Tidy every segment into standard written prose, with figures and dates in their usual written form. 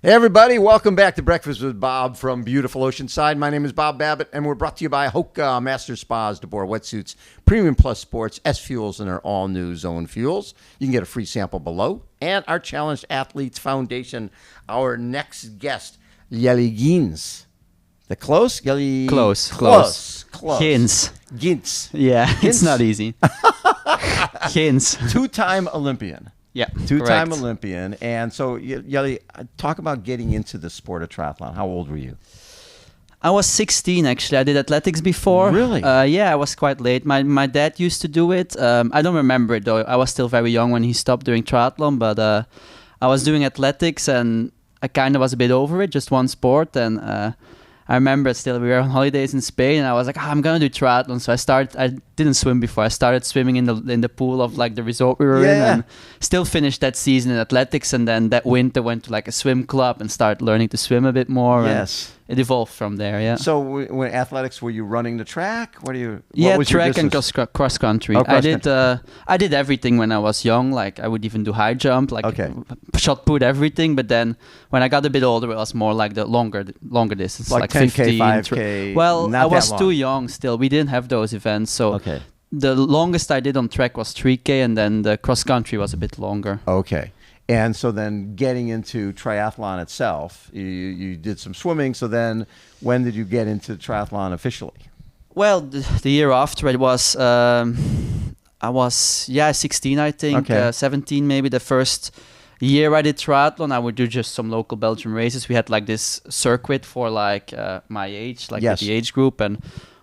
Hey everybody, welcome back to Breakfast with Bob from beautiful Oceanside. My name is Bob Babbitt, and we're brought to you by HOKA, Master Spas, deboer wetsuits, Premium Plus Sports, SFuels, and their all-new Zone Fuels. You can get a free sample below. And our Challenged Athletes Foundation, our next guest, Jelle Geens. The close? Jelle... Close. Geens. Yeah, Geens? it's not easy. Geens. Two-time Olympian. Yeah, Two-time correct. Olympian. And so, Jelle, talk about getting into the sport of triathlon. How old were you? I was 16, actually. I did athletics before. Really? Yeah, I was quite late. My dad used to do it. I don't remember it, though. I was still very young when he stopped doing triathlon, but I was doing athletics, and I kind of was a bit over it, just one sport, and I remember still we were on holidays in Spain, and I was like, I'm gonna do triathlon. So I didn't swim before. I started swimming in the pool of like the resort we were in, and still finished that season in athletics. And then that winter went to like a swim club and started learning to swim a bit more. Yes. And it evolved from there. Yeah. So when athletics, were you running the track? What was your track and distance? cross country. Oh, cross country. I did everything when I was young. Like I would even do high jump, like shot put, everything. But then when I got a bit older, it was more like the longer distance, like 10K, 15, 5K. Well, not I was that long. too young still. We didn't have those events, so the longest I did on track was 3K, and then the cross country was a bit longer. Okay. And so then getting into triathlon itself, you did some swimming. So then when did you get into triathlon officially? Well, the year after it was, I was 16, I think, 17 maybe. The first year I did triathlon, I would do just some local Belgian races. We had like this circuit for like my age, like with the age group, and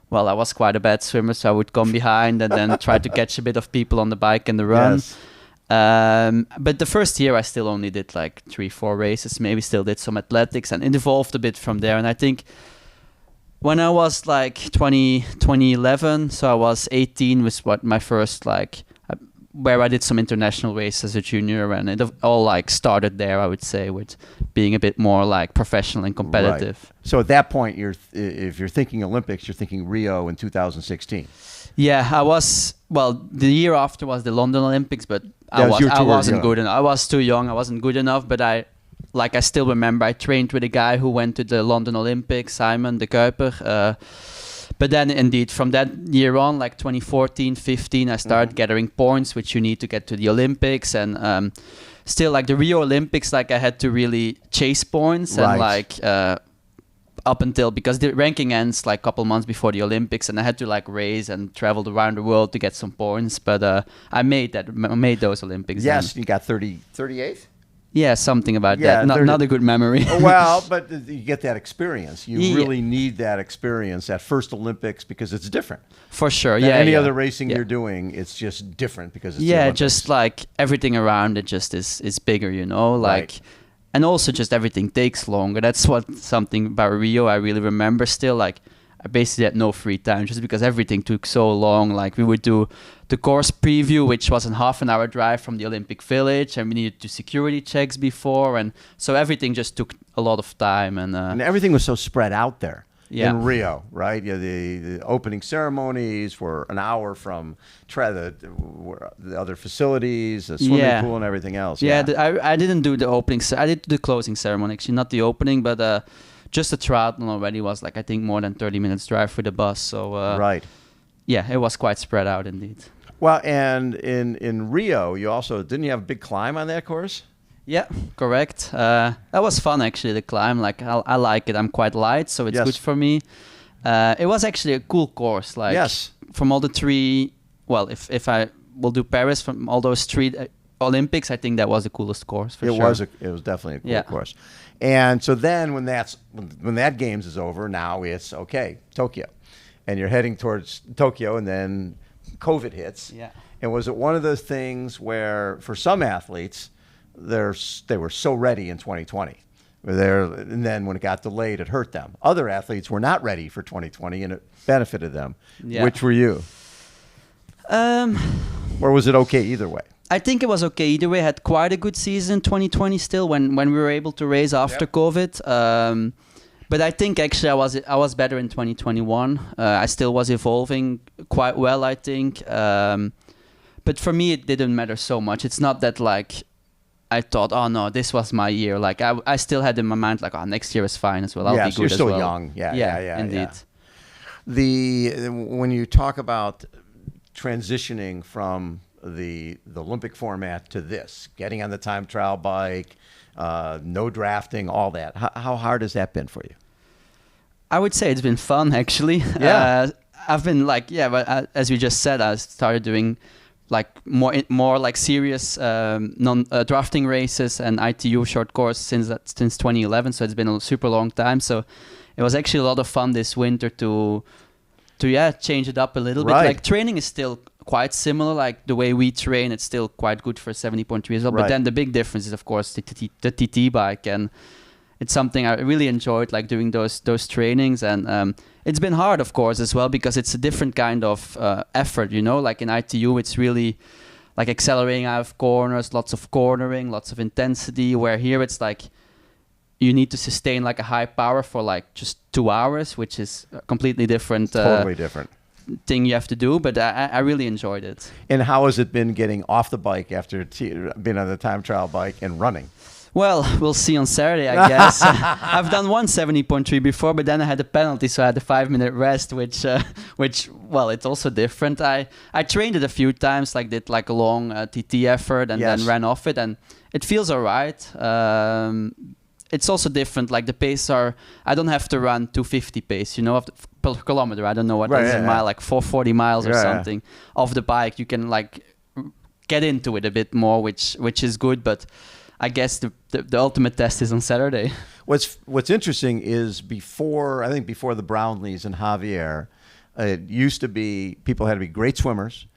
well, I was quite a bad swimmer, so I would come behind and then try to catch a bit of people on the bike and the run. Yes. But the first year I still only did like 3-4 races, maybe still did some athletics, and it evolved a bit from there. And I think when I was like 2011, so I was 18, was what my first where I did some international races as a junior, and it all like started there, I would say, with being a bit more like professional and competitive. Right. So at that point, if you're thinking Olympics, you're thinking Rio in 2016. Yeah, I was. Well, the year after was the London Olympics, but I wasn't good enough. I was too young. I wasn't good enough. But I still remember I trained with a guy who went to the London Olympics, Simon de Kuiper. But then, indeed, from that year on, like 2014, 15, I started gathering points, which you need to get to the Olympics, and still like the Rio Olympics, like I had to really chase points and like. Up until, because the ranking ends like a couple months before the Olympics, and I had to like race and travel around the world to get some points. But I made those Olympics. Yes, then. you got 38th? Yeah, something about that. Not a good memory. Well, but you get that experience. You really need that experience, that first Olympics, because it's different. For sure, Any other racing you're doing, it's just different because it's the Olympics. Just like everything around it just is bigger, you know, like. Right. And also just everything takes longer. That's something about Rio I really remember still. Like I basically had no free time just because everything took so long. Like we would do the course preview, which was a half-an-hour drive from the Olympic Village, and we needed to do security checks before, and so everything just took a lot of time. And everything was so spread out there. In Rio, right? The opening ceremonies were an hour from the other facilities, the swimming pool, and everything else. I didn't do the opening. I did the closing ceremony, actually, not the opening, but just the triathlon already was like I think more than 30 minutes drive with the bus. So it was quite spread out indeed. Well, and in Rio, you also didn't you have a big climb on that course? Yeah, correct. That was fun, actually, the climb. Like I like it. I'm quite light, so it's good for me. It was actually a cool course. Like from all the three, well, if I will do Paris, from all those three Olympics, I think that was the coolest course for sure. It was definitely a cool course. And so then when that games is over, now it's Tokyo, and you're heading towards Tokyo, and then COVID hits. Yeah. And was it one of those things where for some athletes they were so ready in 2020. And then when it got delayed, it hurt them. Other athletes were not ready for 2020, and it benefited them. Yeah. Which were you? Or was it okay either way? I think it was okay either way. I had quite a good season 2020 still when we were able to race after COVID. But I think actually I was better in 2021. I still was evolving quite well, I think. But for me, it didn't matter so much. It's not that like I thought, oh no, this was my year. Like I still had in my mind, like, oh, next year is fine as well. I'll be good you're still as well. young. Yeah, indeed. When you talk about transitioning from the Olympic format to this, getting on the time trial bike, no drafting, all that, how hard has that been for you? I would say it's been fun, actually. Yeah. I've been like, but as we just said, I started doing like more like serious drafting races and ITU short course since 2011. So it's been a super long time. So it was actually a lot of fun this winter to change it up a little bit. Like training is still quite similar. Like the way we train, it's still quite good for 70.3 as well. But then the big difference is, of course, the TT bike, and it's something I really enjoyed, like doing those trainings. And it's been hard, of course, as well, because it's a different kind of effort, you know. Like in ITU, it's really like accelerating out of corners, lots of cornering, lots of intensity. Where here, it's like you need to sustain like a high power for like just 2 hours, which is a completely different. Totally different thing you have to do, but I really enjoyed it. And how has it been getting off the bike after being on the time trial bike and running? Well, we'll see on Saturday, I guess. I've done 170.3 before, but then I had a penalty, so I had a 5-minute rest, which well, it's also different. I trained it a few times, like did like a long TT effort and then ran off it, and it feels all right. It's also different, like the pace I don't have to run 250 pace, you know, per kilometer. I don't know what is a mile, like 440 miles or something. Off the bike, you can like get into it a bit more, which is good, but I guess the ultimate test is on Saturday. What's interesting is before the Brownlees and Javier, it used to be people had to be great swimmers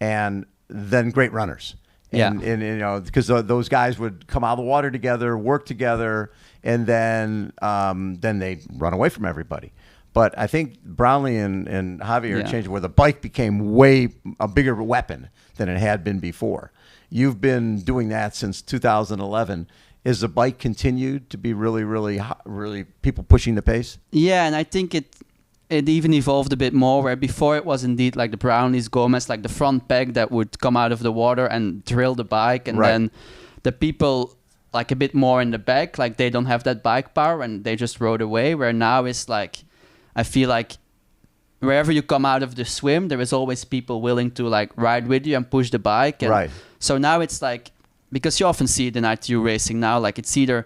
and then great runners. And you know, because those guys would come out of the water together, work together, and then they'd run away from everybody. But I think Brownlee and Javier changed where the bike became way a bigger weapon than it had been before. You've been doing that since 2011. Is the bike continued to be really, really, really people pushing the pace? Yeah, and I think it even evolved a bit more, where before it was indeed like the Brownlees, Gomez, like the front peg that would come out of the water and drill the bike, and then the people like a bit more in the back, like they don't have that bike power and they just rode away, where now it's like, I feel like wherever you come out of the swim, there is always people willing to like ride with you and push the bike. And so now it's like, because you often see it in ITU racing now, like it's either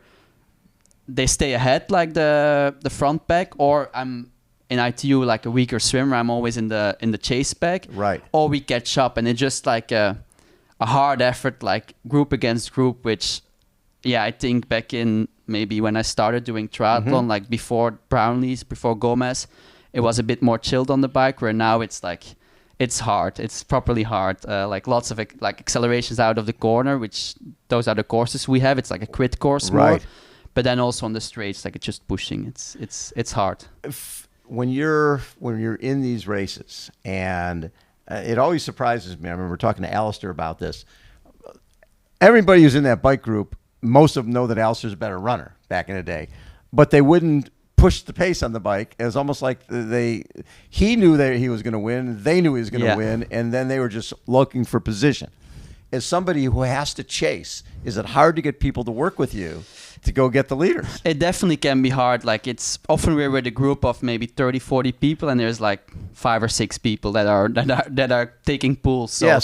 they stay ahead like the front pack, or I'm in ITU like a weaker swimmer, I'm always in the chase pack, or we catch up, and it's just like a hard effort, like group against group, which I think back in maybe when I started doing triathlon, like before Brownlees, before Gomez, it was a bit more chilled on the bike, where now it's like, it's hard. It's properly hard. Like lots of like accelerations out of the corner, which those are the courses we have. It's like a crit course more. But then also on the straights, like it's just pushing. It's hard. When you're in these races, and it always surprises me. I remember talking to Alistair about this. Everybody who's in that bike group, most of them know that Alistair's a better runner back in the day, but they wouldn't push the pace on the bike. It was almost like he knew that he was going to win, they knew he was going to win, and then they were just looking for position. As somebody who has to chase, is it hard to get people to work with you to go get the leaders? It definitely can be hard. Like it's often we're with a group of maybe 30, 40 people, and there's like 5 or 6 people that are taking pulls. So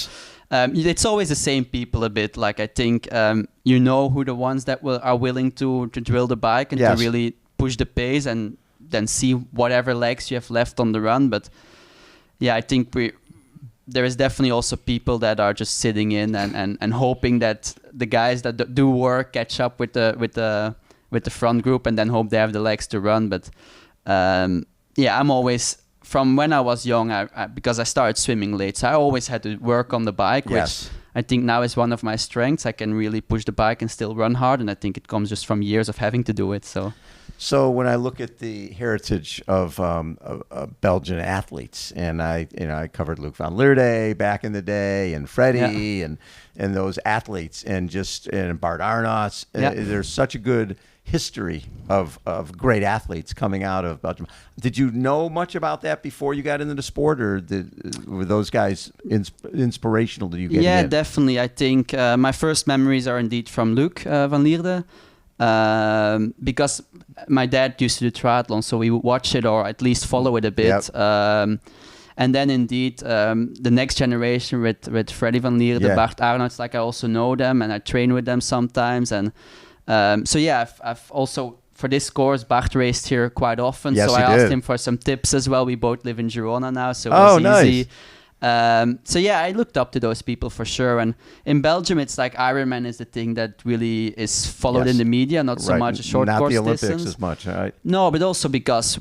it's always the same people a bit. Like I think you know who the ones that are willing to drill the bike and to really push the pace, and then see whatever legs you have left on the run. But I think there is definitely also people that are just sitting in and hoping that the guys that do work catch up with the front group, and then hope they have the legs to run. But I'm always, from when I was young, because I started swimming late, so I always had to work on the bike, which I think now is one of my strengths. I can really push the bike and still run hard, and I think it comes just from years of having to do it. So So when I look at the heritage of Belgian athletes, and I covered Luc van Lierde back in the day, and Freddie, and those athletes, and Bart Arnouts, there's such a good history of great athletes coming out of Belgium. Did you know much about that before you got into the sport, or were those guys inspirational to you getting in? Yeah, definitely. I think my first memories are indeed from Luc van Lierde, because my dad used to do triathlon, so we would watch it or at least follow it a bit. Yep. And then indeed, the next generation with Freddie van Lierde, Bart Arnouts, like I also know them and I train with them sometimes. And I've also, for this course, Bart raced here quite often. Yes, so I asked him for some tips as well. We both live in Girona now, so it was easy. I looked up to those people for sure. And in Belgium, it's like Ironman is the thing that really is followed in the media, not so much a short course distance. Not the Olympics as much, right? No, but also because,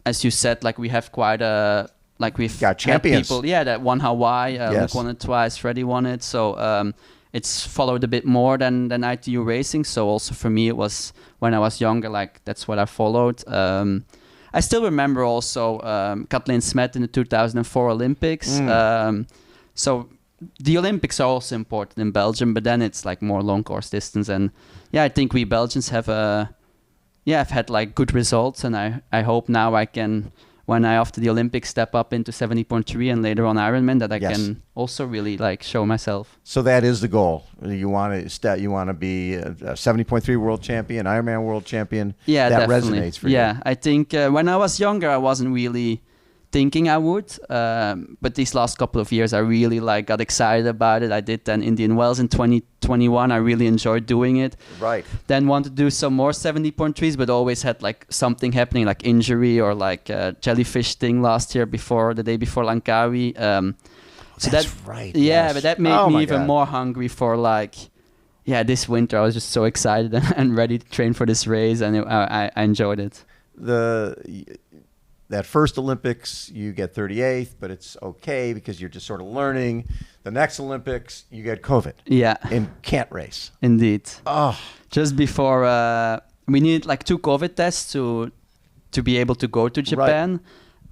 as you said, like we have quite a... Like we've got champions. People, that won Hawaii. Luc won it twice. Freddie won it. So it's followed a bit more than ITU racing. So also for me, it was when I was younger. Like that's what I followed. I still remember also Kathleen Smet in the 2004 Olympics. So the Olympics are also important in Belgium, but then it's like more long course distance. And I think we Belgians have had like good results, and I hope now I can, when I after the Olympics step up into 70.3 and later on Ironman, that I can also really like show myself. So that is the goal. You want to be a 70.3 world champion, Ironman world champion. Yeah, that definitely resonates for you. Yeah, I think when I was younger, I wasn't really thinking I would, but these last couple of years I really like got excited about it. I did then Indian Wells in 2021. I really enjoyed doing it. Right. Then wanted to do some more 70.3s, but always had like something happening, like injury or like jellyfish thing last year the day before Langkawi. So that's right. Yeah, but that made me even more hungry for like, this winter I was just so excited and ready to train for this race, and I enjoyed it. That first Olympics, you get 38th, but it's okay because you're just sort of learning. The next Olympics, you get COVID. Yeah. And can't race. Indeed. Oh. Just before, we needed like 2 COVID tests to be able to go to Japan.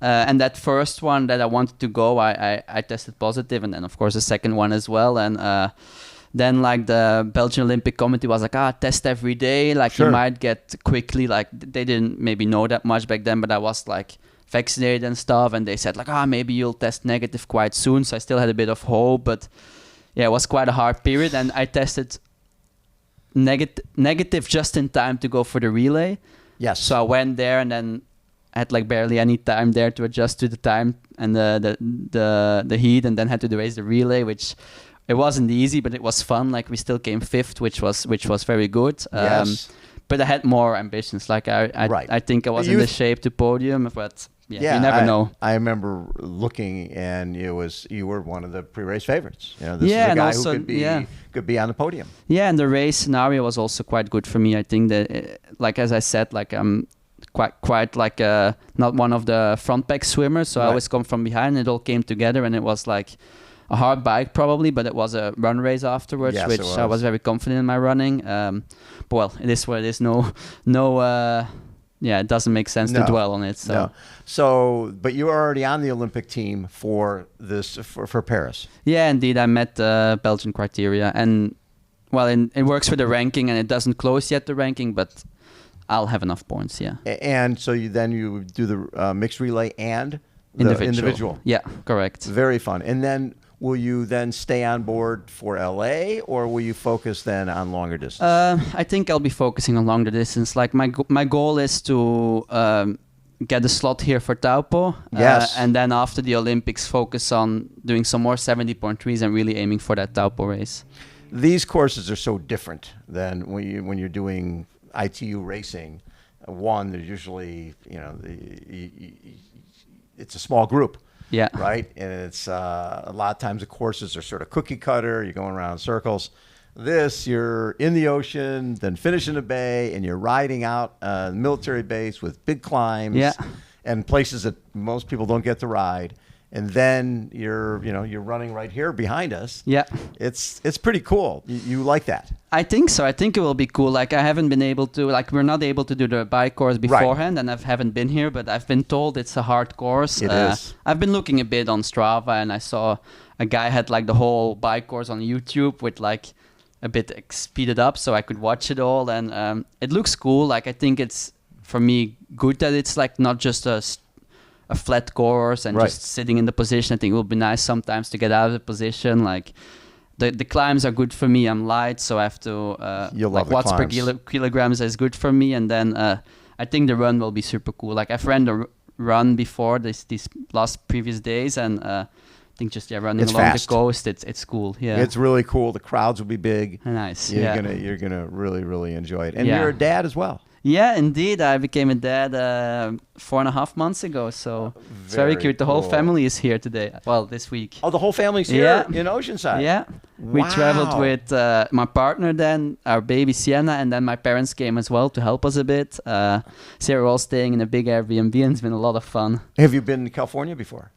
Right. And that first one that I wanted to go, I tested positive, and then of course the second one as well. And then like the Belgian Olympic Committee was like, test every day. Like you might get quickly, like they didn't maybe know that much back then, but I was like vaccinated and stuff. And they said like, maybe you'll test negative quite soon. So I still had a bit of hope, but it was quite a hard period. And I tested negative just in time to go for the relay. Yes. So I went there and then I had like barely any time there to adjust to the time and the heat, and then had to race the relay, which it wasn't easy, but it was fun. Like we still came 5th, which was very good. Yes. But I had more ambitions. Like I think I was in the shape to podium, but you never know. I remember looking, and you were one of the pre-race favorites. This is a guy also, who could be on the podium. Yeah, and the race scenario was also quite good for me. I think that, like as I said, like I'm quite like not one of the front pack swimmers, so I always come from behind. It all came together, and it was like a hard bike probably, but it was a run race afterwards, which I was very confident in my running. But well, it is what it is. It doesn't make sense to dwell on it. So, but you were already on the Olympic team for this for Paris. Yeah, indeed. I met the Belgian criteria, and well, it works for the ranking, and it doesn't close yet the ranking, but I'll have enough points. Yeah. And so you do the mixed relay and the individual. Yeah, correct. Very fun. And then will you then stay on board for LA, or will you focus then on longer distance? I think I'll be focusing on longer distance. Like my goal is to get a slot here for Taupo. Yes. And then after the Olympics, focus on doing some more 70.3s and really aiming for that Taupo race. These courses are so different than when you're doing ITU racing. One, there's usually, it's a small group. Yeah. Right? And it's a lot of times the courses are sort of cookie cutter. You're going around in circles. This, you're in the ocean, then finish in a bay, and you're riding out a military base with big climbs and places that most people don't get to ride. and then you're running right here behind us. Yeah. It's pretty cool. You like that? I think so. I think it will be cool. Like I haven't been able to, like we're not able to do the bike course beforehand, and I haven't been here, but I've been told it's a hard course. It is. I've been looking a bit on Strava, and I saw a guy had like the whole bike course on YouTube with like a bit speeded up, so I could watch it all, and it looks cool. Like I think it's, for me, good that it's like not just a flat course and just sitting in the position. I think it will be nice sometimes to get out of the position. Like the climbs are good for me. I'm light, so I have to like watts per kilograms is good for me. And then I think the run will be super cool. Like I've ran the run before these previous days, and I think just running along the coast, it's cool. Yeah, it's really cool. The crowds will be big. Nice. You're gonna really enjoy it. And you're a dad as well. Yeah, indeed. I became a dad 4.5 months ago, so it's very cute. The whole family is here today. Well, this week. Oh, the whole family's here in Oceanside? Yeah. Wow. We traveled with my partner then, our baby Sienna, and then my parents came as well to help us a bit. So we're all staying in a big Airbnb, and it's been a lot of fun. Have you been to California before?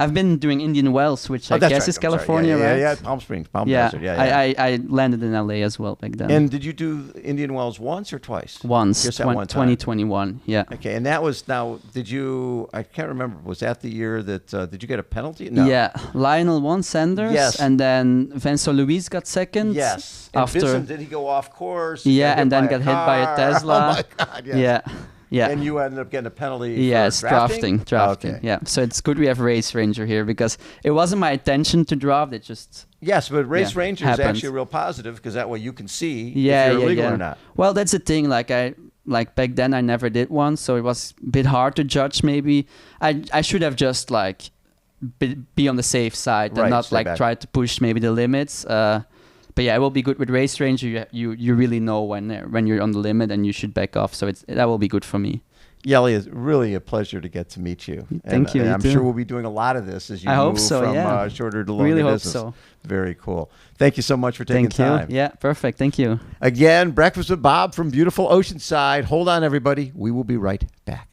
I've been doing Indian Wells, which I guess is California, right? Yeah, Palm Springs, Desert. Yeah. I landed in LA as well back then. And did you do Indian Wells once or twice? Once, just one 2021. Yeah. Okay, and that was did you? I can't remember. Was that the year that did you get a penalty? No. Yeah, Lionel won Sanders, and then Vincent Louis got second. Yes. And Vincent, did he go off course? Yeah, and then got hit by a Tesla. Oh my God! Yes. Yeah. Yeah. And you ended up getting a penalty for drafting. Okay. Yeah. So it's good we have Race Ranger here, because it wasn't my intention to draft. It just... Yes, but Race Ranger is actually a real positive, because that way you can see if you're illegal or not. Well, that's the thing. Like back then I never did one, so it was a bit hard to judge maybe. I should have just like be on the safe side and not like try to push maybe the limits. But yeah, it will be good with Race Ranger. You really know when you're on the limit and you should back off. So that will be good for me. Jelle, it's really a pleasure to get to meet you. Thank you. And I'm sure we'll be doing a lot of this as you move from shorter to longer really distance. Hope so. Very cool. Thank you so much for taking time. Yeah, perfect. Thank you. Again, Breakfast with Bob from beautiful Oceanside. Hold on, everybody. We will be right back.